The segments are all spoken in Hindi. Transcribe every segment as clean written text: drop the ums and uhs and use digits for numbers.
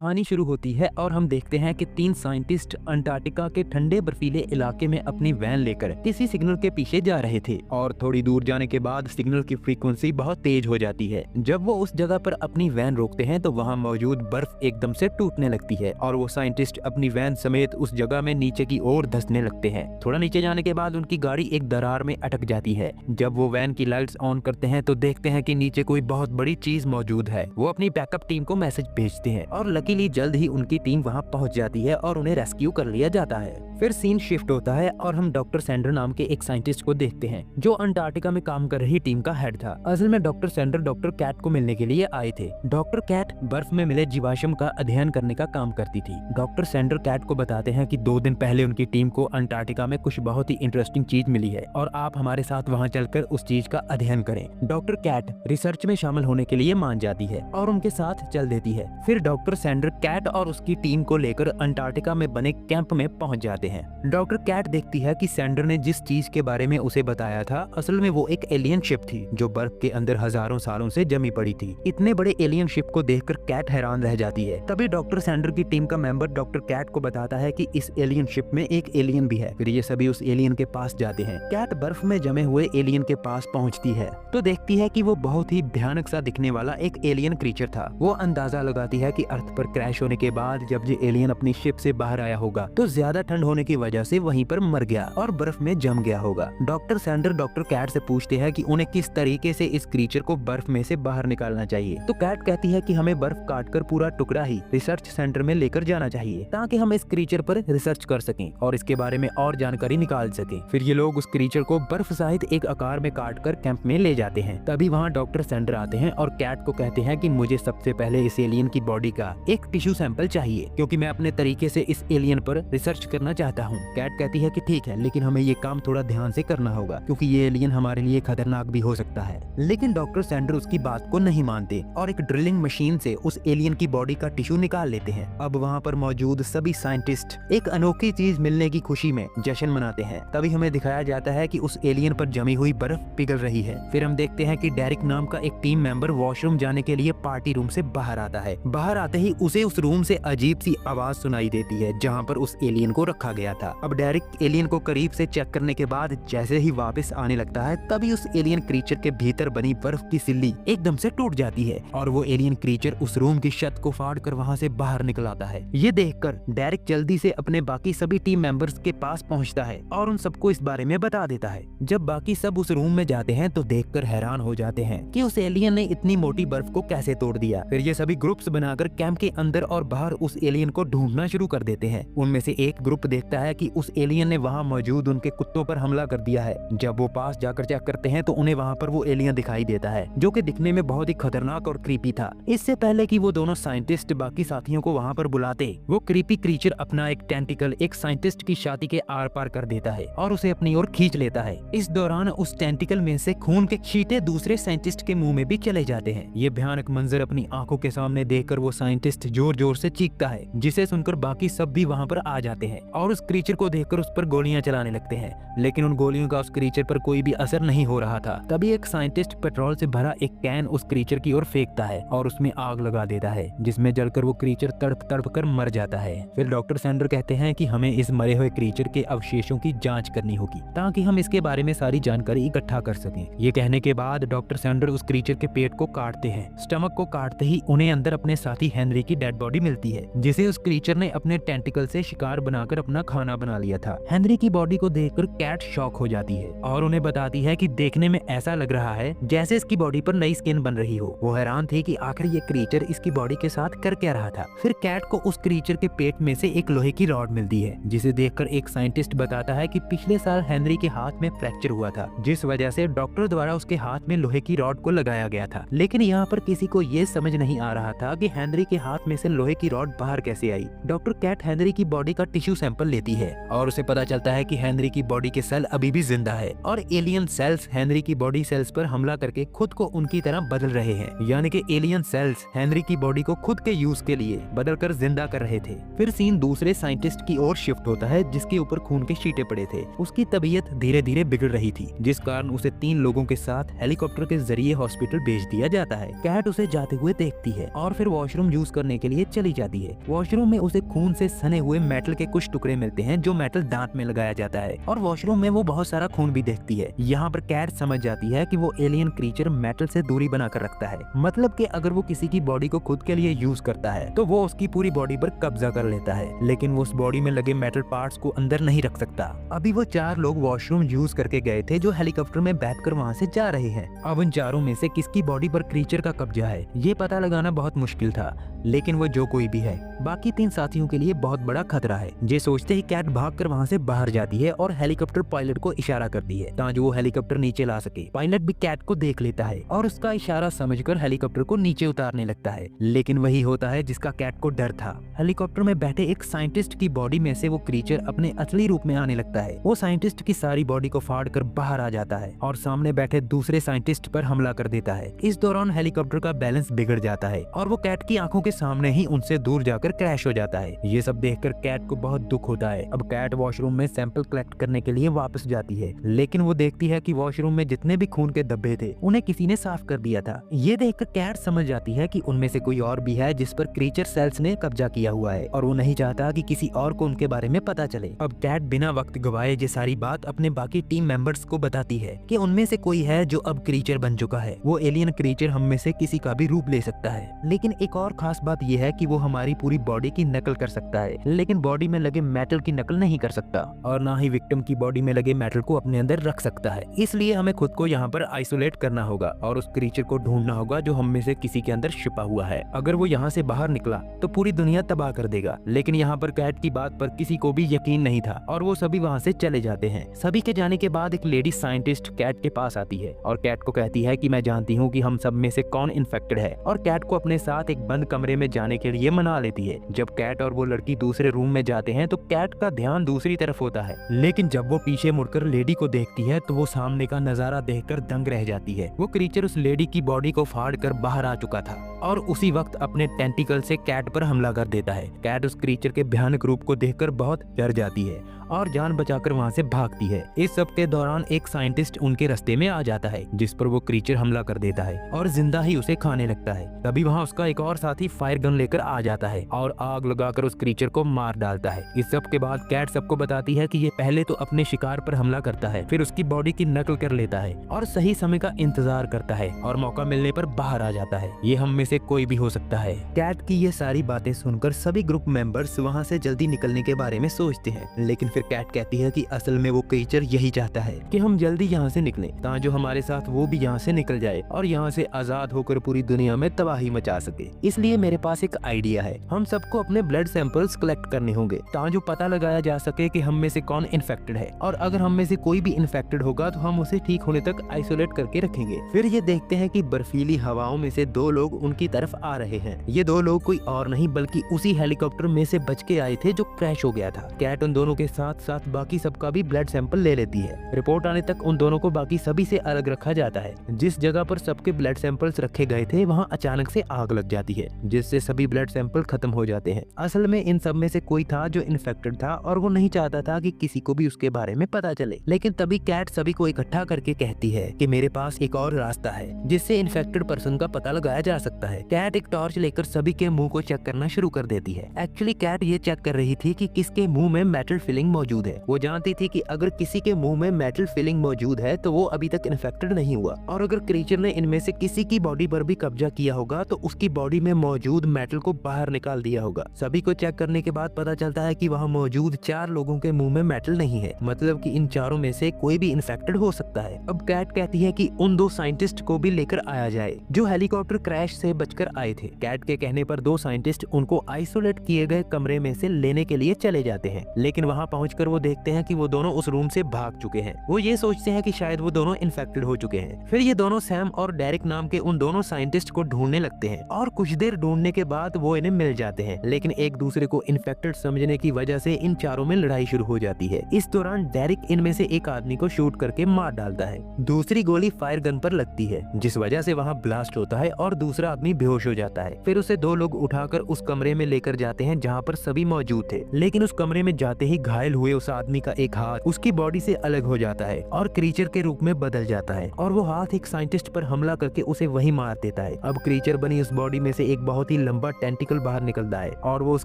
कहानी शुरू होती है और हम देखते हैं कि तीन साइंटिस्ट अंटार्कटिका के ठंडे बर्फीले इलाके में अपनी वैन लेकर किसी सिग्नल के पीछे जा रहे थे और थोड़ी दूर जाने के बाद सिग्नल की फ्रीक्वेंसी बहुत तेज हो जाती है। जब वो उस जगह पर अपनी वैन रोकते हैं तो वहाँ मौजूद बर्फ एकदम से टूटने लगती है और वो साइंटिस्ट अपनी वैन समेत उस जगह में नीचे की ओर धंसने लगते हैं। थोड़ा नीचे जाने के बाद उनकी गाड़ी एक दरार में अटक जाती है। जब वो वैन की लाइट्स ऑन करते हैं तो देखते हैं कि नीचे कोई बहुत बड़ी चीज मौजूद है। वो अपनी बैकअप टीम को मैसेज भेजते हैं और लकीली जल्द ही उनकी टीम वहां पहुंच जाती है और उन्हें रेस्क्यू कर लिया जाता है। फिर सीन शिफ्ट होता है और हम डॉक्टर सैंडर नाम के एक साइंटिस्ट को देखते हैं जो अंटार्कटिका में काम कर रही टीम का हेड था। असल में डॉक्टर सैंडर डॉक्टर कैट को मिलने के लिए आए थे। डॉक्टर कैट बर्फ में मिले जीवाश्म का अध्ययन करने का काम करती थी। डॉक्टर सैंडर कैट को बताते हैं कि 2 दिन पहले उनकी टीम को अंटार्कटिका में कुछ बहुत ही इंटरेस्टिंग चीज मिली है और आप हमारे साथ वहाँ चलकर उस चीज का अध्ययन करें। डॉक्टर कैट रिसर्च में शामिल होने के लिए मान जाती है और उनके साथ चल देती है। फिर डॉक्टर सैंडर कैट और उसकी टीम को लेकर अंटार्कटिका में बने कैंप में पहुंच जाते हैं। डॉक्टर कैट देखती है कि सैंडर ने जिस चीज के बारे में उसे बताया था असल में वो एक एलियन शिप थी जो बर्फ के अंदर हजारों सालों से जमी पड़ी थी। इतने बड़े एलियन शिप को देखकर कैट हैरान रह जाती है। तभी डॉक्टर सैंडर की टीम का मेंबर डॉक्टर कैट को बताता है कि इस एलियन शिप में एक एलियन भी है। फिर ये सभी उस एलियन के पास जाते हैं। कैट बर्फ में जमे हुए एलियन के पास पहुंचती है तो देखती है कि वो बहुत ही भयानक सा दिखने वाला एक एलियन क्रीचर था। वो अंदाजा लगाती है कि अर्थ पर क्रैश होने के बाद जब ये एलियन अपनी शिप से बाहर आया होगा तो ज्यादा ठंड होने की वजह से वहीं पर मर गया और बर्फ में जम गया होगा। डॉक्टर सैंडर डॉक्टर कैट से पूछते हैं कि उन्हें किस तरीके से इस क्रीचर को बर्फ में से बाहर निकालना चाहिए। तो कैट कहती है कि हमें बर्फ काटकर पूरा टुकड़ा ही रिसर्च सेंटर में लेकर जाना चाहिए ताकि हम इस क्रीचर पर रिसर्च कर सकें और इसके बारे में और जानकारी निकाल सकें। फिर ये लोग उस क्रीचर को बर्फ सहित एक आकार में काटकर कैंप में ले जाते हैं। तभी वहाँ डॉक्टर सैंडर आते हैं और कैट को कहते हैं कि मुझे सबसे पहले इस एलियन की बॉडी का एक टिश्यू सैंपल चाहिए क्योंकि मैं अपने तरीके से इस एलियन पर रिसर्च करना चाहता हूँ। कैट कहती है कि ठीक है, लेकिन हमें ये काम थोड़ा ध्यान से करना होगा क्योंकि ये एलियन हमारे लिए खतरनाक भी हो सकता है। लेकिन डॉक्टर सैंडर उसकी बात को नहीं मानते और एक ड्रिलिंग मशीन से उस एलियन की बॉडी का टिश्यू निकाल लेते हैं। अब वहाँ पर मौजूद सभी साइंटिस्ट एक अनोखी चीज मिलने की खुशी में जश्न मनाते हैं। तभी हमें दिखाया जाता है कि उस एलियन पर जमी हुई बर्फ पिघल रही है। फिर हम देखते हैं कि डेरिक नाम का एक टीम मेंबर वॉशरूम जाने के लिए पार्टी रूम से बाहर आता है। बाहर आते ही उसे उस रूम से अजीब सी आवाज सुनाई देती है जहाँ पर उस एलियन को रखा गया था। अब डेरिक एलियन को करीब से चेक करने के बाद जैसे ही वापस आने लगता है तभी उस एलियन क्रीचर के भीतर बनी बर्फ की सिल्ली एकदम से टूट जाती है और वो एलियन क्रीचर उस रूम की छत को फाड़ कर वहाँ से बाहर निकल आता है। ये देखकर डेरिक जल्दी से अपने बाकी सभी टीम मेंबर्स के पास पहुँचता है और उन सबको इस बारे में बता देता है। जब बाकी सब उस रूम में जाते हैं तो देखकर हैरान हो जाते हैं कि उस एलियन ने इतनी मोटी बर्फ को कैसे तोड़ दिया। फिर ये सभी ग्रुप्स बनाकर कैंप के अंदर और बाहर उस एलियन को ढूंढना शुरू कर देते हैं। उनमें से एक ग्रुप देखता है कि उस एलियन ने वहाँ मौजूद उनके कुत्तों पर हमला कर दिया है। जब वो पास जाकर चेक करते हैं तो उन्हें वहाँ पर वो एलियन दिखाई देता है जो कि दिखने में बहुत ही खतरनाक और क्रीपी था। इससे पहले कि वो दोनों साइंटिस्ट बाकी साथियों को वहाँ पर बुलाते, वो क्रीपी क्रीचर अपना एक टेंटिकल एक साइंटिस्ट की छाती के आर पार कर देता है और उसे अपनी ओर खींच लेता है। इस दौरान उस टेंटिकल में से खून के छींटे दूसरे साइंटिस्ट के मुंह में भी चले जाते हैं। ये भयानक मंजर अपनी आंखों के सामने देखकर वो साइंटिस्ट जोर जोर से चीखता है जिसे सुनकर बाकी सब भी वहाँ पर आ जाते हैं और उस क्रीचर को देखकर उस पर गोलियां चलाने लगते हैं। लेकिन उन गोलियों का उस क्रीचर पर कोई भी असर नहीं हो रहा था। तभी एक साइंटिस्ट पेट्रोल से भरा एक कैन उस क्रीचर की ओर फेंकता है और उसमें आग लगा देता है जिसमें जलकर वो क्रीचर तड़प तड़प कर मर जाता है। फिर डॉक्टर सैंडर कहते हैं कि हमें इस मरे हुए क्रीचर के अवशेषों की जांच करनी होगी ताकि हम इसके बारे में सारी जानकारी इकट्ठा कर सकें। ये कहने के बाद डॉक्टर सैंडर उस क्रीचर के पेट को काटते हैं। स्टमक को काटते ही उन्हें अंदर अपने साथी हेनरी की डेड बॉडी मिलती है जिसे उस क्रीचर ने अपने टेंटिकल से शिकार बनाकर अपना खाना बना लिया था। हेनरी की बॉडी को देखकर कैट शॉक हो जाती है और उन्हें बताती है कि देखने में ऐसा लग रहा है जैसे इसकी बॉडी पर नई स्किन बन रही हो। वो हैरान थी कि आखिर ये क्रीचर इसकी बॉडी के साथ कर क्या रहा था। फिर कैट को उस क्रीचर के पेट में से एक लोहे की रॉड मिलती है जिसे देखकर एक साइंटिस्ट बताता है कि पिछले साल हेनरी के हाथ में फ्रैक्चर हुआ था जिस वजह से डॉक्टर द्वारा उसके हाथ में लोहे की रॉड को लगाया गया था। लेकिन यहाँ पर किसी को ये समझ नहीं आ रहा था कि हेनरी के हाथ में से लोहे की रॉड बाहर कैसे आई। डॉक्टर कैट हेनरी की बॉडी का टिश्यू सैंपल सैंपल लेती है और उसे पता चलता है कि हेनरी की बॉडी के सेल अभी भी जिंदा है और एलियन सेल्स हेनरी की बॉडी सेल्स पर हमला करके खुद को उनकी तरह बदल रहे हैं, यानी कि एलियन सेल्स हेनरी की बॉडी को खुद के यूज के लिए बदलकर जिंदा कर रहे थे। फिर सीन दूसरे साइंटिस्ट की ओर शिफ्ट होता है जिसके ऊपर खून के छींटे पड़े थे। उसकी तबीयत धीरे धीरे बिगड़ रही थी, जिस कारण उसे 3 लोगों के साथ हेलीकॉप्टर के जरिए हॉस्पिटल भेज दिया जाता है। कैट उसे जाते हुए देखती है और फिर वॉशरूम यूज करने के लिए चली जाती है। वॉशरूम में उसे खून से सने हुए मेटल के कुछ टुकड़े मिलते हैं जो मेटल दांत में लगाया जाता है और वॉशरूम में वो बहुत सारा खून भी देखती है। यहाँ पर कैट समझ जाती है कि वो एलियन क्रीचर मेटल से दूरी बनाकर रखता है, मतलब कि अगर वो किसी की बॉडी को खुद के लिए यूज करता है तो वो उसकी पूरी बॉडी पर कब्जा कर लेता है, लेकिन वो उस बॉडी में लगे मेटल पार्ट्स को अंदर नहीं रख सकता। अभी वो 4 लोग वॉशरूम यूज करके गए थे जो हेलीकॉप्टर में बैठकर वहाँ से जा रहे हैं। अब उन चारों में से किसकी बॉडी पर क्रीचर का कब्जा है ये पता लगाना बहुत मुश्किल था, लेकिन वो जो कोई भी है बाकी 3 साथियों के लिए बहुत बड़ा खतरा है। ये सोचते ही कैट भागकर वहाँ से बाहर जाती है और हेलीकॉप्टर पायलट को इशारा करती है ताकि वो हेलीकॉप्टर नीचे ला सके। पायलट भी कैट को देख लेता है और उसका इशारा समझकर हेलीकॉप्टर को नीचे उतारने लगता है, लेकिन वही होता है जिसका कैट को डर था। हेलीकॉप्टर में बैठे एक साइंटिस्ट की बॉडी में से वो क्रीचर अपने असली रूप में आने लगता है। वो साइंटिस्ट की सारी बॉडी को फाड़ कर बाहर आ जाता है और सामने बैठे दूसरे साइंटिस्ट पर हमला कर देता है। इस दौरान हेलीकॉप्टर का बैलेंस बिगड़ जाता है और वो कैट की आंखों के सामने ही उनसे दूर जाकर क्रैश हो जाता है। ये सब देखकर कैट को बहुत दुख होता है। अब कैट वॉशरूम में सैंपल कलेक्ट करने के लिए वापस जाती है, लेकिन वो देखती है कि वॉशरूम में जितने भी खून के धब्बे थे उन्हें किसी ने साफ कर दिया था। ये देखकर कैट समझ जाती है कि उनमें से कोई और भी है जिस पर क्रीचर सेल्स ने कब्जा किया हुआ है और वो नहीं चाहता कि किसी और को उनके बारे में पता चले। अब कैट बिना वक्त गवाए ये सारी बात अपने बाकी टीम मेंबर्स को बताती है कि उनमें से कोई है जो अब क्रीचर बन चुका है। वो एलियन क्रीचर हम में से किसी का भी रूप ले सकता है, लेकिन एक और खास बात यह है कि वो हमारी पूरी बॉडी की नकल कर सकता है, लेकिन बॉडी में लगे मेटल की नकल नहीं कर सकता और ना ही विक्टिम की बॉडी में लगे मेटल को अपने अंदर रख सकता है। इसलिए हमें खुद को यहाँ पर आइसोलेट करना होगा और उस क्रीचर को ढूंढना होगा जो हम में से किसी के अंदर छिपा हुआ है। अगर वो यहाँ से बाहर निकला तो पूरी दुनिया तबाह कर देगा। लेकिन यहाँ पर कैट की बात पर किसी को भी यकीन नहीं था और वो सभी वहाँ से चले जाते हैं। सभी के जाने के बाद एक लेडी साइंटिस्ट कैट के पास आती है और कैट को कहती है कि मैं जानती हूँ कि हम सब में से कौन इन्फेक्टेड है, और कैट को अपने साथ एक बंद कमरे में जाने के लिए मना लेती है। जब कैट और वो लड़की दूसरे रूम में जाते हैं तो कैट का ध्यान दूसरी तरफ होता है, लेकिन जब वो पीछे मुड़कर लेडी को देखती है तो वो सामने का नजारा देखकर दंग रह जाती है। वो क्रीचर उस लेडी की बॉडी को फाड़ कर बाहर आ चुका था और उसी वक्त अपने टेंटिकल से कैट पर हमला कर देता है। कैट उस क्रीचर के भयानक रूप को देखकर बहुत डर जाती है और जान बचाकर वहाँ से भागती है। इस सब के दौरान एक साइंटिस्ट उनके रास्ते में आ जाता है जिस पर वो क्रीचर हमला कर देता है और जिंदा ही उसे खाने लगता है। तभी वहाँ उसका एक और साथी फायर गन लेकर आ जाता है और आग लगाकर उस क्रीचर को मार डालता है। इस सब के बाद कैट सबको बताती है कि ये पहले तो अपने शिकार पर हमला करता है, फिर उसकी बॉडी की नकल कर लेता है और सही समय का इंतजार करता है और मौका मिलने पर बाहर आ जाता है। ये हम में से कोई भी हो सकता है। कैट की ये सारी बातें सुनकर सभी ग्रुप मेंबर्स वहाँ से जल्दी निकलने के बारे में सोचते हैं, लेकिन फिर कैट कहती है कि असल में वो क्रीचर यही चाहता है कि हम जल्दी यहाँ से निकलें ताकि जो हमारे साथ वो भी यहाँ से निकल जाए और यहाँ से आजाद होकर पूरी दुनिया में तबाही मचा सके। इसलिए मेरे पास एक आइडिया है, हम सबको अपने ब्लड सैंपल्स कलेक्ट करने होंगे ताकि जो पता लगाया जा सके कि हम में से कौन इन्फेक्टेड है, और अगर हम में से कोई भी इन्फेक्टेड होगा तो हम उसे ठीक होने तक आइसोलेट करके रखेंगे। फिर ये देखते हैं कि बर्फीली हवाओं में से 2 लोग उनकी तरफ आ रहे हैं। ये 2 लोग कोई और नहीं बल्कि उसी हेलीकॉप्टर में से बच के आए थे जो क्रैश हो गया था। कैट उन दोनों के साथ साथ बाकी सबका भी ब्लड सैंपल ले लेती है। रिपोर्ट आने तक उन दोनों को बाकी सभी से अलग रखा जाता है। जिस जगह पर सबके ब्लड सैंपल्स रखे गए थे वहाँ अचानक से आग लग जाती है जिससे सभी ब्लड सैंपल खत्म हो जाते हैं। असल में इन सब में से कोई था जो इन्फेक्टेड था और वो नहीं चाहता था कि किसी को भी उसके बारे में पता चले। लेकिन तभी कैट सभी को इकट्ठा करके कहती है कि मेरे पास एक और रास्ता है जिससे इन्फेक्टेड पर्सन का पता लगाया जा सकता है। कैट एक टॉर्च लेकर सभी के मुंह को चेक करना शुरू कर देती है। एक्चुअली कैट ये चेक कर रही थी कि किसके मुंह में मेटल फिलिंग मौजूद है। वो जानती थी कि अगर किसी के मुंह में मेटल फिलिंग मौजूद है तो वो अभी तक इन्फेक्टेड नहीं हुआ, और अगर क्रीचर ने इनमें से किसी की बॉडी पर भी कब्जा किया होगा तो उसकी बॉडी में मौजूद मेटल को बाहर निकाल दिया होगा। सभी को चेक करने के बाद पता चलता है कि वहाँ मौजूद 4 लोगों के मुंह में मेटल नहीं है, मतलब कि इन चारों में से कोई भी इन्फेक्टेड हो सकता है। अब कैट कहती है कि उन 2 साइंटिस्ट को भी लेकर आया जाए जो हेलीकॉप्टर क्रैश से बचकर आए थे। कैट के कहने पर 2 साइंटिस्ट उनको आइसोलेट किए गए कमरे में से लेने के लिए चले जाते हैं, लेकिन वहाँ पहुंचकर वो देखते हैं कि वो दोनों उस रूम से भाग चुके हैं। वो ये सोचते हैं कि शायद वो दोनों इन्फेक्टेड हो चुके हैं। फिर ये दोनों सैम और डेरिक नाम के उन दोनों साइंटिस्ट को ढूंढने लगते हैं और कुछ देर ढूंढने के बाद वो इन्हें मिल जाते हैं, लेकिन एक दूसरे को इन्फेक्टेड समझने की वजह से इन चारों में लड़ाई शुरू हो जाती है। इस दौरान डेरिक इनमें से एक आदमी को शूट करके मार डालता है। दूसरी गोली फायर गन पर लगती है, जिस वजह से वहाँ ब्लास्ट होता है और दूसरा आदमी बेहोश हो जाता है। फिर उसे दो लोग उठाकर उस कमरे में लेकर जाते हैं जहाँ पर सभी मौजूद थे, लेकिन उस कमरे में जाते ही घायल हुए उस आदमी का एक हाथ उसकी बॉडी से अलग हो जाता है और क्रीचर के रूप में बदल जाता है और वो हाथ एक साइंटिस्ट पर हमला करके उसे वही मार देता है। अब क्रीचर बनी उस बॉडी में से एक बहुत ही लंबा टेंटिकल बाहर निकलता है और वो उस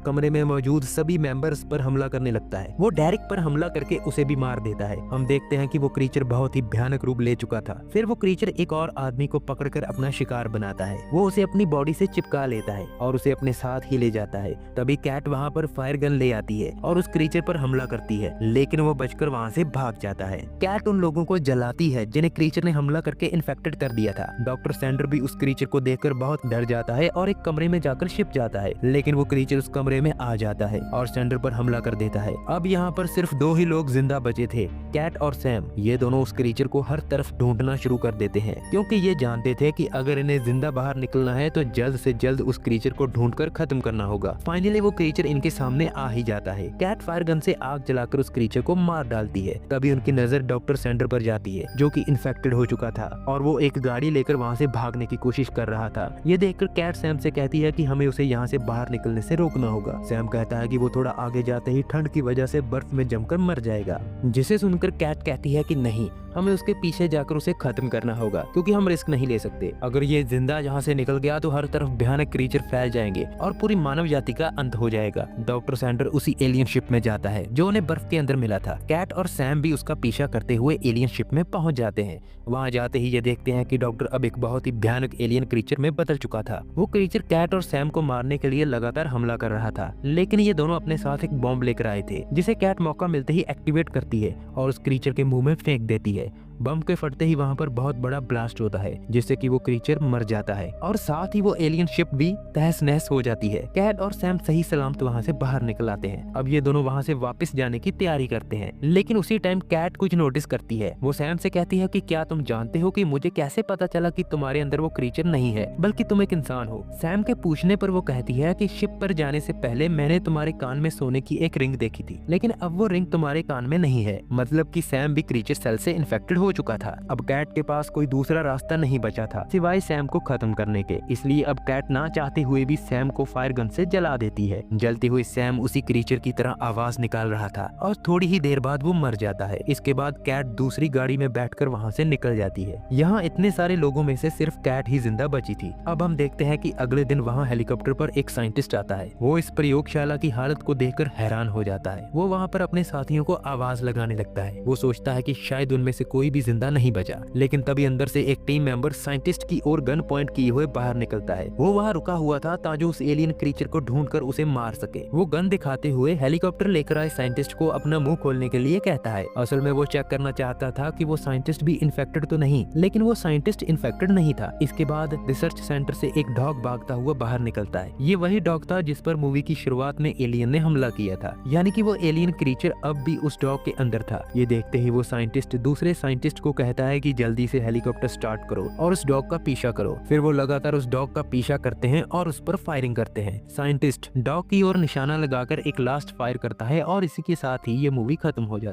कमरे में मौजूद सभी मेंबर्स पर हमला करने लगता है। वो डेरिक पर हमला करके उसे भी मार देता है। हम देखते हैं कि वो क्रीचर बहुत ही भयानक रूप ले चुका था। फिर वो क्रीचर एक और आदमी को पकड़कर अपना शिकार बनाता है। वो उसे अपनी बॉडी से चिपका लेता है और उसे अपने साथ ही ले जाता है। तभी कैट वहाँ पर फायर गन ले आती है और उस क्रीचर पर हमला करती है, लेकिन वो बचकर वहाँ से भाग जाता है। कैट उन लोगों को जलाती है जिन्हें क्रीचर ने हमला करके इन्फेक्टेड कर दिया था। डॉक्टर सैंडर भी उस क्रीचर को देखकर बहुत डर जाता है और एक कमरे में जाकर छिप जाता है, लेकिन वो क्रीचर उस कमरे में आ जाता है और सैंडर पर हमला कर देता है। अब यहाँ पर सिर्फ दो ही लोग जिंदा बचे थे, कैट और सैम। ये दोनों उस क्रीचर को हर तरफ ढूंढना शुरू कर देते हैं, क्योंकि ये जानते थे कि अगर इन्हें जिंदा बाहर निकलना है तो जल्द से जल्द उस क्रीचर को ढूंढकर खत्म करना होगा। फाइनली वो क्रीचर इनके सामने आ ही जाता है। कैट फायर गन से आग जलाकर उस क्रीचर को मार डालती है। तभी उनकी नजर डॉक्टर सैंडर पर जाती है, जो कि इन्फेक्टेड हो चुका था और वो एक गाड़ी लेकर वहाँ से भागने की कोशिश कर रहा था। ये देखकर कैट सैम से कहती है कि हमें उसे यहाँ से बाहर निकलने से रोकना होगा। सैम कहता है कि वो थोड़ा आगे जाते ही ठंड की वजह से बर्फ में जमकर मर जाएगा, जिसे सुनकर कैट कहती है कि नहीं, हमें उसके पीछे जाकर उसे खत्म करना होगा, क्योंकि हम रिस्क नहीं ले सकते। अगर ये जिंदा यहाँ से निकल गया तो हर तरफ भयानक क्रीचर फैल जाएंगे और पूरी मानव जाति का अंत हो जाएगा। डॉक्टर सैंडर उसी एलियन शिप में जाता है जो उन्हें बर्फ के अंदर मिला था। कैट और सैम भी उसका पीछा करते हुए एलियन शिप में पहुंच जाते हैं। वहाँ जाते ही ये देखते हैं कि डॉक्टर अब एक बहुत ही भयानक एलियन क्रीचर में बदल चुका था। वो क्रीचर कैट और सैम को मारने के लिए लगातार हमला कर रहा था, लेकिन ये दोनों अपने साथ एक बॉम्ब लेकर आए थे, जिसे कैट मौका मिलते ही एक्टिवेट करती है और उस क्रीचर के मुंह में फेंक देती है। बम के फटते ही वहाँ पर बहुत बड़ा ब्लास्ट होता है, जिससे कि वो क्रीचर मर जाता है और साथ ही वो एलियन शिप भी तहस नहस हो जाती है। कैट और सैम सही सलामत वहाँ से बाहर निकल आते हैं। अब ये दोनों वहाँ से वापस जाने की तैयारी करते हैं, लेकिन उसी टाइम कैट कुछ नोटिस करती है। वो सैम से कहती है कि क्या तुम जानते हो कि मुझे कैसे पता चला कि तुम्हारे अंदर वो क्रीचर नहीं है, बल्कि तुम एक इंसान हो। सैम के पूछने पर वो कहती है कि शिप पर जाने से पहले मैंने तुम्हारे कान में सोने की एक रिंग देखी थी, लेकिन अब वो रिंग तुम्हारे कान में नहीं है। मतलब कि सैम भी क्रीचर सेल से इन्फेक्टेड हो चुका था। अब कैट के पास कोई दूसरा रास्ता नहीं बचा था सिवाय सैम को खत्म करने के, इसलिए अब कैट ना चाहते हुए भी सैम को फायर गन से जला देती है। जलती हुई सैम उसी क्रीचर की तरह आवाज निकाल रहा था और थोड़ी ही देर बाद वो मर जाता है। इसके बाद कैट दूसरी गाड़ी में बैठकर वहाँ से निकल जाती है। यहाँ इतने सारे लोगों में से सिर्फ कैट ही जिंदा बची थी। अब हम देखते हैं कि अगले दिन वहाँ हेलीकॉप्टर पर एक साइंटिस्ट आता है। वो इस प्रयोगशाला की हालत को देखकर हैरान हो जाता है। वो वहाँ पर अपने साथियों को आवाज लगाने लगता है। वो सोचता है कि शायद उनमें से कोई भी जिंदा नहीं बचा, लेकिन तभी अंदर से एक टीम मेंबर साइंटिस्ट की ओर गन पॉइंट किए हुए बाहर निकलता है। वो वहाँ रुका हुआ था ताकि उस एलियन क्रीचर को ढूंढकर उसे मार सके। वो गन दिखाते हुए हेलीकॉप्टर लेकर आए साइंटिस्ट को अपना मुंह खोलने के लिए कहता है। असल में वो चेक करना चाहता था कि वो साइंटिस्ट भी इन्फेक्टेड तो नहीं, लेकिन वो साइंटिस्ट इन्फेक्टेड नहीं था। इसके बाद रिसर्च सेंटर से एक डॉग भागता हुआ बाहर निकलता है। ये वही डॉग था जिस पर मूवी की शुरुआत में एलियन ने हमला किया था, यानी कि वो एलियन क्रीचर अब भी उस डॉग के अंदर था। ये देखते ही वो साइंटिस्ट दूसरे साइंटिस्ट को कहता है कि जल्दी से हेलीकॉप्टर स्टार्ट करो और उस डॉग का पीछा करो। फिर वो लगातार उस डॉग का पीछा करते हैं और उस पर फायरिंग करते हैं। साइंटिस्ट डॉग की ओर निशाना लगाकर एक लास्ट फायर करता है और इसी के साथ ही ये मूवी खत्म हो जाती है।